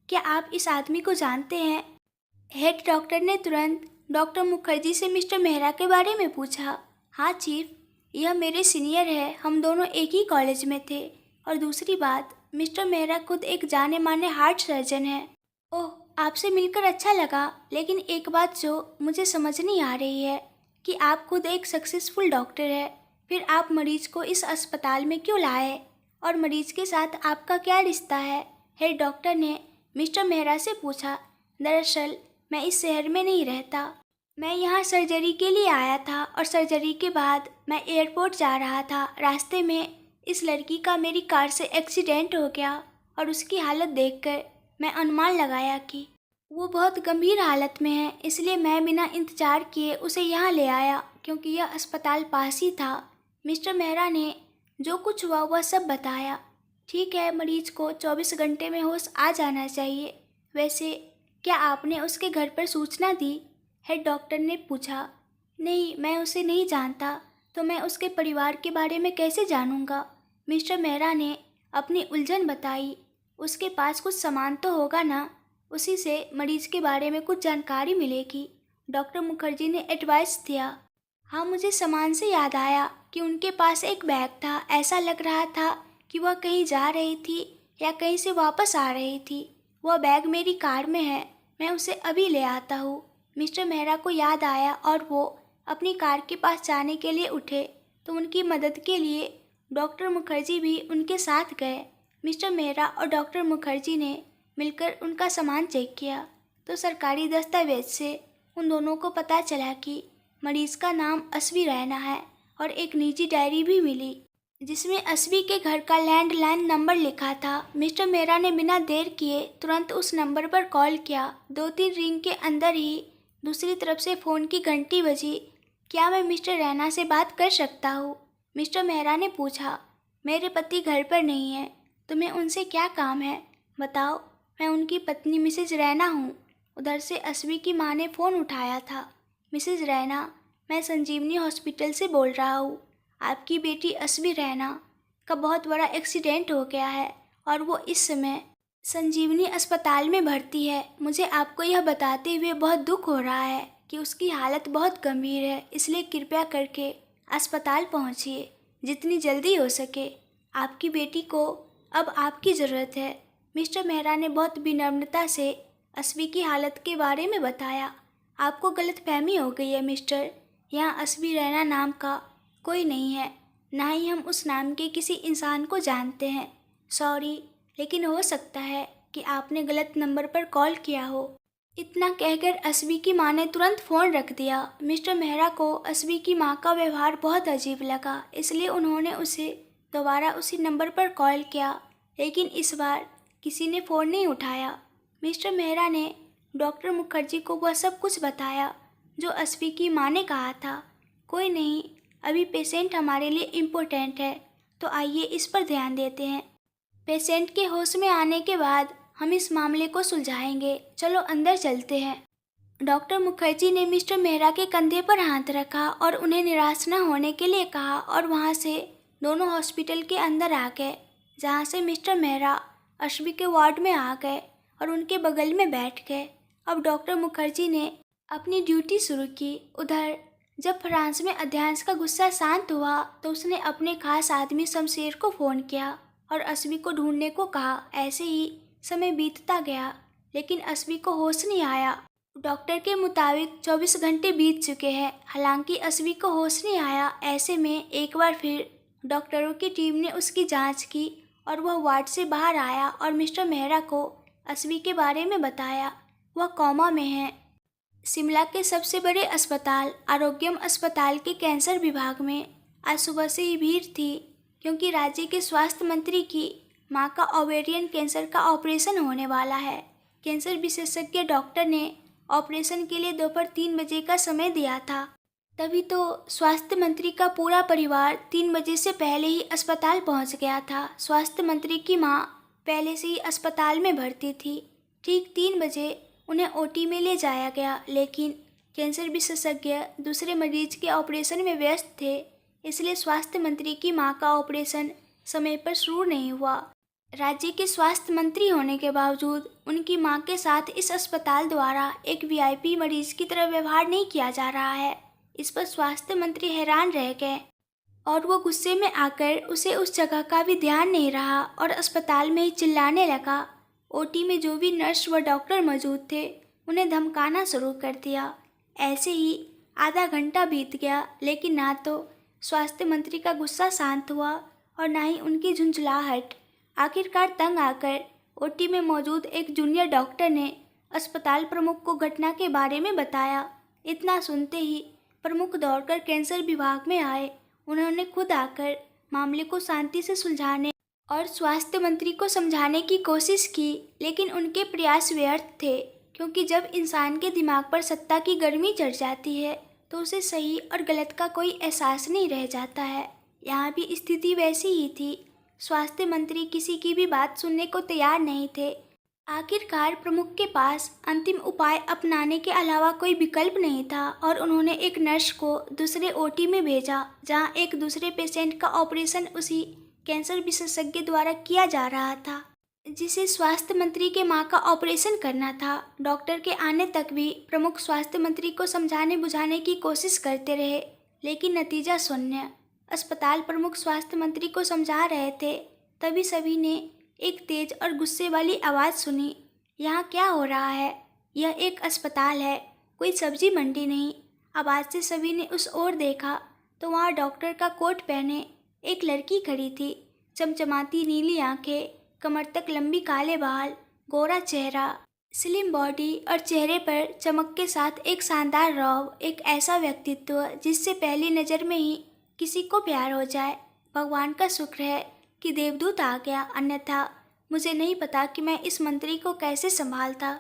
क्या आप इस आदमी को जानते हैं? हेड डॉक्टर ने तुरंत डॉक्टर मुखर्जी से मिस्टर मेहरा के बारे में पूछा। हाँ चीफ, यह मेरे सीनियर है, हम दोनों एक ही कॉलेज में थे। और दूसरी बात, मिस्टर मेहरा खुद एक जाने माने हार्ट सर्जन है। ओह, आपसे मिलकर अच्छा लगा, लेकिन एक बात जो मुझे समझ नहीं आ रही है कि आप खुद एक सक्सेसफुल डॉक्टर है, फिर आप मरीज को इस अस्पताल में क्यों लाए और मरीज के साथ आपका क्या रिश्ता है? हेड डॉक्टर ने मिस्टर मेहरा से पूछा। दरअसल मैं इस शहर में नहीं रहता, मैं यहाँ सर्जरी के लिए आया था और सर्जरी के बाद मैं एयरपोर्ट जा रहा था। रास्ते में इस लड़की का मेरी कार से एक्सीडेंट हो गया और उसकी हालत देखकर मैं अनुमान लगाया कि वो बहुत गंभीर हालत में है, इसलिए मैं बिना इंतजार किए उसे यहाँ ले आया क्योंकि यह अस्पताल पास ही था। मिस्टर मेहरा ने जो कुछ हुआ वह सब बताया। ठीक है, मरीज को 24 घंटे में होश आ जाना चाहिए। वैसे क्या आपने उसके घर पर सूचना दी? हेड डॉक्टर ने पूछा। नहीं, मैं उसे नहीं जानता, तो मैं उसके परिवार के बारे में कैसे जानूंगा? मिस्टर मेहरा ने अपनी उलझन बताई। उसके पास कुछ सामान तो होगा ना, उसी से मरीज के बारे में कुछ जानकारी मिलेगी। डॉक्टर मुखर्जी ने एडवाइस दिया। हाँ, मुझे सामान से याद आया कि उनके पास एक बैग था। ऐसा लग रहा था कि वह कहीं जा रही थी या कहीं से वापस आ रही थी। वह बैग मेरी कार में है, मैं उसे अभी ले आता हूँ। मिस्टर मेहरा को याद आया और वो अपनी कार के पास जाने के लिए उठे तो उनकी मदद के लिए डॉक्टर मुखर्जी भी उनके साथ गए। मिस्टर मेहरा और डॉक्टर मुखर्जी ने मिलकर उनका सामान चेक किया तो सरकारी दस्तावेज से उन दोनों को पता चला कि मरीज का नाम असवी रैना है और एक निजी डायरी भी मिली जिसमें असवी के घर का लैंडलाइन नंबर लिखा था। मिस्टर मेहरा ने बिना देर किए तुरंत उस नंबर पर कॉल किया। 2-3 रिंग के अंदर ही दूसरी तरफ से फ़ोन की घंटी बजी। क्या मैं मिस्टर रैना से बात कर सकता हूँ? मिस्टर मेहरा ने पूछा। मेरे पति घर पर नहीं है, तुम्हें उनसे क्या काम है? बताओ। मैं उनकी पत्नी मिसेज रैना हूँ। उधर से असवी की माँ ने फ़ोन उठाया था। मिसेज रैना, मैं संजीवनी हॉस्पिटल से बोल रहा हूँ। आपकी बेटी असवी रैना का बहुत बड़ा एक्सीडेंट हो गया है और वो इस समय संजीवनी अस्पताल में भर्ती है। मुझे आपको यह बताते हुए बहुत दुख हो रहा है कि उसकी हालत बहुत गंभीर है, इसलिए कृपया करके अस्पताल पहुंचिए जितनी जल्दी हो सके। आपकी बेटी को अब आपकी ज़रूरत है। मिस्टर मेहरा ने बहुत विनम्रता से असवी की हालत के बारे में बताया। आपको गलतफहमी हो गई है मिस्टर, यहाँ असवी रैना नाम का कोई नहीं है, ना ही हम उस नाम के किसी इंसान को जानते हैं। सॉरी, लेकिन हो सकता है कि आपने गलत नंबर पर कॉल किया हो। इतना कहकर असवी की माँ ने तुरंत फ़ोन रख दिया। मिस्टर मेहरा को असवी की माँ का व्यवहार बहुत अजीब लगा, इसलिए उन्होंने उसे दोबारा उसी नंबर पर कॉल किया, लेकिन इस बार किसी ने फ़ोन नहीं उठाया। मिस्टर मेहरा ने डॉक्टर मुखर्जी को वह सब कुछ बताया जो असवी की माँ ने कहा था। कोई नहीं, अभी पेशेंट हमारे लिए इम्पोर्टेंट है, तो आइए इस पर ध्यान देते हैं। पेशेंट के होश में आने के बाद हम इस मामले को सुलझाएंगे। चलो अंदर चलते हैं। डॉक्टर मुखर्जी ने मिस्टर मेहरा के कंधे पर हाथ रखा और उन्हें निराश न होने के लिए कहा और वहाँ से दोनों हॉस्पिटल के अंदर आ गए, जहाँ से मिस्टर मेहरा असवी के वार्ड में आ गए और उनके बगल में बैठ गए। अब डॉक्टर मुखर्जी ने अपनी ड्यूटी शुरू की। उधर जब फ्रांस में अध्यक्ष का गुस्सा शांत हुआ तो उसने अपने खास आदमी शमशेर को फ़ोन किया और असवी को ढूंढने को कहा। ऐसे ही समय बीतता गया, लेकिन असवी को होश नहीं आया। डॉक्टर के मुताबिक 24 घंटे बीत चुके हैं, हालांकि असवी को होश नहीं आया। ऐसे में एक बार फिर डॉक्टरों की टीम ने उसकी जांच की और वह वार्ड से बाहर आया और मिस्टर मेहरा को असवी के बारे में बताया। वह कोमा में है। शिमला के सबसे बड़े अस्पताल आरोग्यम अस्पताल के कैंसर विभाग में आज सुबह से ही भीड़ थी, क्योंकि राज्य के स्वास्थ्य मंत्री की मां का ओवेरियन कैंसर का ऑपरेशन होने वाला है। कैंसर विशेषज्ञ डॉक्टर ने ऑपरेशन के लिए दोपहर 3 बजे का समय दिया था। तभी तो स्वास्थ्य मंत्री का पूरा परिवार 3 बजे से पहले ही अस्पताल पहुंच गया था। स्वास्थ्य मंत्री की मां पहले से ही अस्पताल में भर्ती थी। ठीक 3 बजे उन्हें ओटी में ले जाया गया, लेकिन कैंसर विशेषज्ञ दूसरे मरीज के ऑपरेशन में व्यस्त थे, इसलिए स्वास्थ्य मंत्री की मां का ऑपरेशन समय पर शुरू नहीं हुआ। राज्य के स्वास्थ्य मंत्री होने के बावजूद उनकी मां के साथ इस अस्पताल द्वारा एक वीआईपी मरीज की तरह व्यवहार नहीं किया जा रहा है। इस पर स्वास्थ्य मंत्री हैरान रह गए और वो गुस्से में आकर उसे उस जगह का भी ध्यान नहीं रहा और अस्पताल में ही चिल्लाने लगा। ओटी में जो भी नर्स व डॉक्टर मौजूद थे उन्हें धमकाना शुरू कर दिया। ऐसे ही आधा घंटा बीत गया, लेकिन ना तो स्वास्थ्य मंत्री का गुस्सा शांत हुआ और ना ही उनकी झुंझलाहट। आखिरकार तंग आकर ओटी में मौजूद एक जूनियर डॉक्टर ने अस्पताल प्रमुख को घटना के बारे में बताया। इतना सुनते ही प्रमुख दौड़कर कैंसर विभाग में आए। उन्होंने खुद आकर मामले को शांति से सुलझाने और स्वास्थ्य मंत्री को समझाने की कोशिश की, लेकिन उनके प्रयास व्यर्थ थे, क्योंकि जब इंसान के दिमाग पर सत्ता की गर्मी चढ़ जाती है तो उसे सही और गलत का कोई एहसास नहीं रह जाता है। यहाँ भी स्थिति वैसी ही थी। स्वास्थ्य मंत्री किसी की भी बात सुनने को तैयार नहीं थे। आखिरकार प्रमुख के पास अंतिम उपाय अपनाने के अलावा कोई विकल्प नहीं था और उन्होंने एक नर्स को दूसरे ओटी में भेजा, जहां एक दूसरे पेशेंट का ऑपरेशन उसी कैंसर विशेषज्ञ द्वारा किया जा रहा था, जिसे स्वास्थ्य मंत्री के मां का ऑपरेशन करना था। डॉक्टर के आने तक भी प्रमुख स्वास्थ्य मंत्री को समझाने बुझाने की कोशिश करते रहे, लेकिन नतीजा शून्य। अस्पताल प्रमुख स्वास्थ्य मंत्री को समझा रहे थे, तभी सभी ने एक तेज और गुस्से वाली आवाज़ सुनी। यहाँ क्या हो रहा है? यह एक अस्पताल है, कोई सब्जी मंडी नहीं। आवाज़ से सभी ने उस ओर देखा तो वहाँ डॉक्टर का कोट पहने एक लड़की खड़ी थी। चमचमाती नीली आंखें, कमर तक लंबी काले बाल, गोरा चेहरा, स्लिम बॉडी और चेहरे पर चमक के साथ एक शानदार रौब। एक ऐसा व्यक्तित्व जिससे पहली नज़र में ही किसी को प्यार हो जाए। भगवान का शुक्र है कि देवदूत आ गया, अन्यथा मुझे नहीं पता कि मैं इस मंत्री को कैसे संभालता।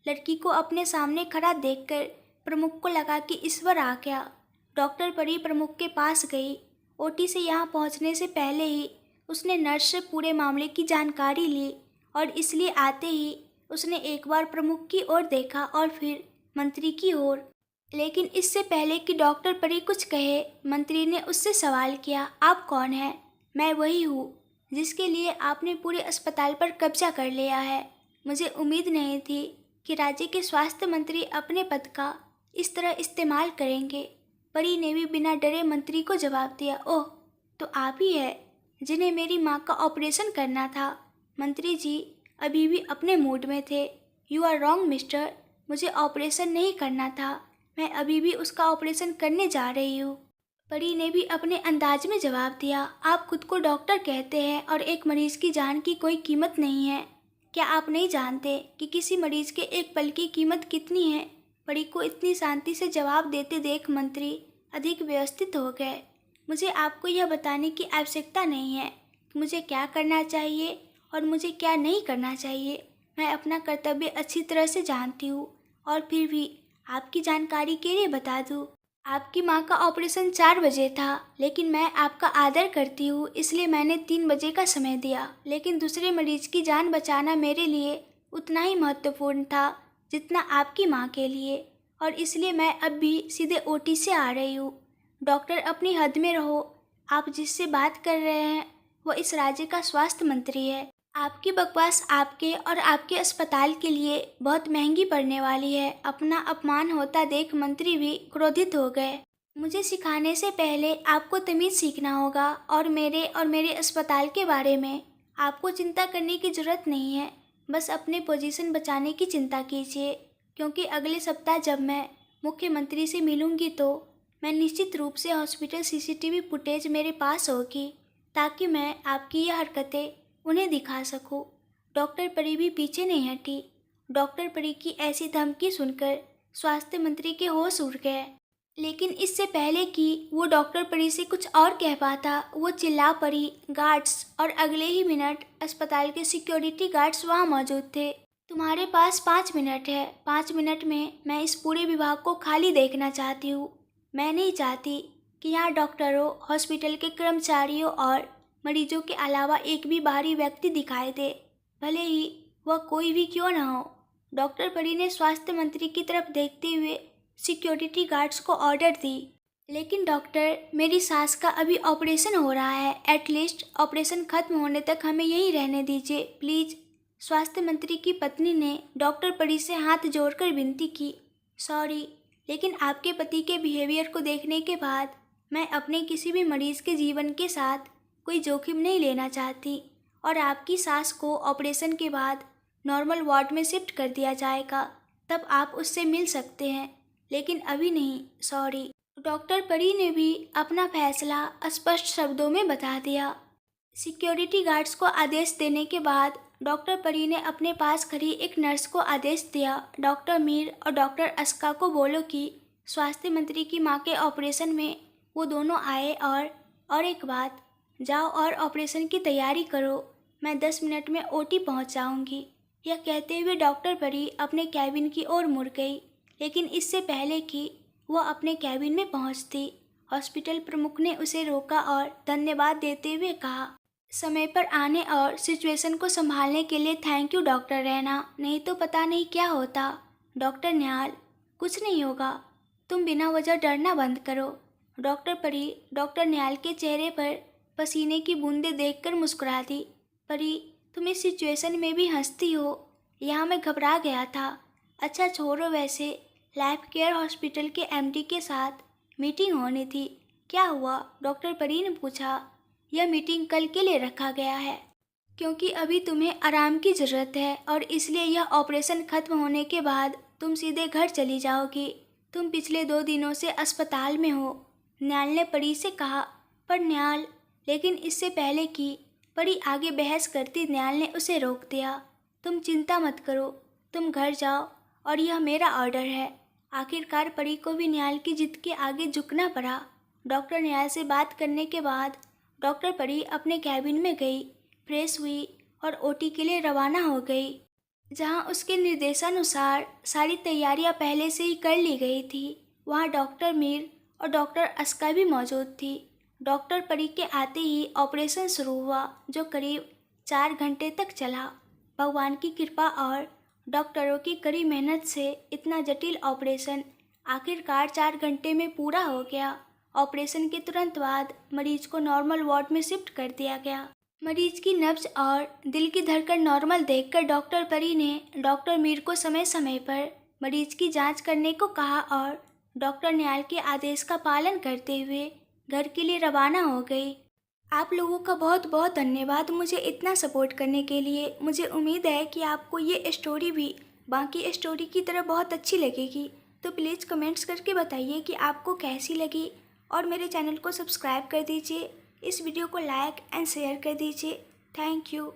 लड़की को अपने सामने खड़ा देखकर प्रमुख को लगा कि ईश्वर आ गया। डॉक्टर परी प्रमुख के पास गई। ओटी से यहाँ पहुँचने से पहले ही उसने नर्स से पूरे मामले की जानकारी ली और इसलिए आते ही उसने एक बार प्रमुख की ओर देखा और फिर मंत्री की ओर। लेकिन इससे पहले कि डॉक्टर परी कुछ कहे, मंत्री ने उससे सवाल किया, आप कौन हैं? मैं वही हूँ जिसके लिए आपने पूरे अस्पताल पर कब्जा कर लिया है। मुझे उम्मीद नहीं थी कि राज्य के स्वास्थ्य मंत्री अपने पद का इस तरह इस्तेमाल करेंगे। परी ने भी बिना डरे मंत्री को जवाब दिया, ओह, तो आप ही है जिन्हें मेरी माँ का ऑपरेशन करना था। मंत्री जी अभी भी अपने मूड में थे। यू आर रॉन्ग मिस्टर, मुझे ऑपरेशन नहीं करना था, मैं अभी भी उसका ऑपरेशन करने जा रही हूँ। परी ने भी अपने अंदाज में जवाब दिया, आप खुद को डॉक्टर कहते हैं और एक मरीज की जान की कोई कीमत नहीं है। क्या आप नहीं जानते कि किसी मरीज के एक पल की कीमत कितनी है? परी को इतनी शांति से जवाब देते देख मंत्री अधिक व्यवस्थित हो गए। मुझे आपको यह बताने की आवश्यकता नहीं है कि मुझे क्या करना चाहिए और मुझे क्या नहीं करना चाहिए। मैं अपना कर्तव्य अच्छी तरह से जानती हूँ और फिर भी आपकी जानकारी के लिए बता दूँ, आपकी माँ का ऑपरेशन 4 बजे था, लेकिन मैं आपका आदर करती हूँ इसलिए मैंने 3 बजे का समय दिया। लेकिन दूसरे मरीज की जान बचाना मेरे लिए उतना ही महत्वपूर्ण था जितना आपकी माँ के लिए, और इसलिए मैं अब भी सीधे ओटी से आ रही हूँ। डॉक्टर अपनी हद में रहो। आप जिससे बात कर रहे हैं वह इस राज्य का स्वास्थ्य मंत्री है। आपकी बकवास आपके और आपके अस्पताल के लिए बहुत महंगी पड़ने वाली है। अपना अपमान होता देख मंत्री भी क्रोधित हो गए। मुझे सिखाने से पहले आपको तमीज़ सीखना होगा और मेरे अस्पताल के बारे में आपको चिंता करने की ज़रूरत नहीं है। बस अपने पोजीशन बचाने की चिंता कीजिए, क्योंकि अगले सप्ताह जब मैं मुख्यमंत्री से मिलूंगी तो मैं निश्चित रूप से हॉस्पिटल सीसीटीवी फुटेज मेरे पास होगी, ताकि मैं आपकी यह हरकतें उन्हें दिखा सकूं। डॉक्टर परी भी पीछे नहीं हटी। डॉक्टर परी की ऐसी धमकी सुनकर स्वास्थ्य मंत्री के होश उड़ गए। लेकिन इससे पहले कि वो डॉक्टर परी से कुछ और कह पाता, वो चिल्ला पड़ी। गार्ड्स, और अगले ही मिनट अस्पताल के सिक्योरिटी गार्ड्स वहाँ मौजूद थे। तुम्हारे पास 5 मिनट है। 5 मिनट में मैं इस पूरे विभाग को खाली देखना चाहती हूँ। मैं नहीं चाहती कि यहाँ डॉक्टरों, हॉस्पिटल के कर्मचारियों और मरीजों के अलावा एक भी बाहरी व्यक्ति दिखाई दे, भले ही वह कोई भी क्यों न हो। डॉक्टर परी ने स्वास्थ्य मंत्री की तरफ देखते हुए सिक्योरिटी गार्ड्स को ऑर्डर दी। लेकिन डॉक्टर, मेरी सास का अभी ऑपरेशन हो रहा है। एटलीस्ट ऑपरेशन खत्म होने तक हमें यहीं रहने दीजिए प्लीज़। स्वास्थ्य मंत्री की पत्नी ने डॉक्टर परी से हाथ जोड़कर विनती की। सॉरी, लेकिन आपके पति के बिहेवियर को देखने के बाद मैं अपने किसी भी मरीज के जीवन के साथ कोई जोखिम नहीं लेना चाहती, और आपकी सास को ऑपरेशन के बाद नॉर्मल वार्ड में शिफ्ट कर दिया जाएगा, तब आप उससे मिल सकते हैं, लेकिन अभी नहीं, सॉरी। डॉक्टर परी ने भी अपना फैसला स्पष्ट शब्दों में बता दिया। सिक्योरिटी गार्ड्स को आदेश देने के बाद डॉक्टर परी ने अपने पास खड़ी एक नर्स को आदेश दिया, डॉक्टर मीर और डॉक्टर अस्का को बोलो कि स्वास्थ्य मंत्री की मां के ऑपरेशन में वो दोनों आए, और एक बात, जाओ और ऑपरेशन की तैयारी करो। मैं 10 मिनट में ओटी पहुंच जाऊंगी। यह कहते हुए डॉक्टर परी अपने कैबिन की ओर मुड़ गई, लेकिन इससे पहले कि वह अपने कैबिन में पहुंचती, हॉस्पिटल प्रमुख ने उसे रोका और धन्यवाद देते हुए कहा, समय पर आने और सिचुएशन को संभालने के लिए थैंक यू डॉक्टर रैना, नहीं तो पता नहीं क्या होता। डॉक्टर न्याल, कुछ नहीं होगा, तुम बिना वजह डरना बंद करो। डॉक्टर परी डॉक्टर न्याल के चेहरे पर पसीने की बूंदें देखकर मुस्कुरा दी। परी, तुम इस सिचुएशन में भी हंसती हो, यहाँ मैं घबरा गया था। अच्छा छोड़ो, वैसे लाइफ केयर हॉस्पिटल के एमडी के साथ मीटिंग होनी थी, क्या हुआ? डॉक्टर परी ने पूछा। यह मीटिंग कल के लिए रखा गया है, क्योंकि अभी तुम्हें आराम की ज़रूरत है, और इसलिए यह ऑपरेशन खत्म होने के बाद तुम सीधे घर चली जाओगी। तुम पिछले 2 दिनों से अस्पताल में हो, न्याल ने परी से कहा। पर न्याल, लेकिन इससे पहले कि परी आगे बहस करती, न्याल ने उसे रोक दिया। तुम चिंता मत करो, तुम घर जाओ, और यह मेरा ऑर्डर है। आखिरकार परी को भी न्याल की जिद के आगे झुकना पड़ा। डॉक्टर न्याल से बात करने के बाद डॉक्टर परी अपने कैबिन में गई, फ्रेश हुई और ओटी के लिए रवाना हो गई, जहां उसके निर्देशानुसार सारी तैयारियां पहले से ही कर ली गई थी। वहां डॉक्टर मीर और डॉक्टर अस्का भी मौजूद थी। डॉक्टर परी के आते ही ऑपरेशन शुरू हुआ, जो करीब 4 घंटे तक चला। भगवान की कृपा और डॉक्टरों की कड़ी मेहनत से इतना जटिल ऑपरेशन आखिरकार 4 घंटे में पूरा हो गया। ऑपरेशन के तुरंत बाद मरीज को नॉर्मल वार्ड में शिफ्ट कर दिया गया। मरीज की नब्ज और दिल की धड़कन नॉर्मल देखकर डॉक्टर परी ने डॉक्टर मीर को समय समय पर मरीज की जांच करने को कहा, और डॉक्टर न्याल के आदेश का पालन करते हुए घर के लिए रवाना हो गई। आप लोगों का बहुत बहुत धन्यवाद मुझे इतना सपोर्ट करने के लिए। मुझे उम्मीद है कि आपको ये स्टोरी भी बाकी स्टोरी की तरह बहुत अच्छी लगेगी। तो प्लीज़ कमेंट्स करके बताइए कि आपको कैसी लगी, और मेरे चैनल को सब्सक्राइब कर दीजिए, इस वीडियो को लाइक एंड शेयर कर दीजिए। Thank you.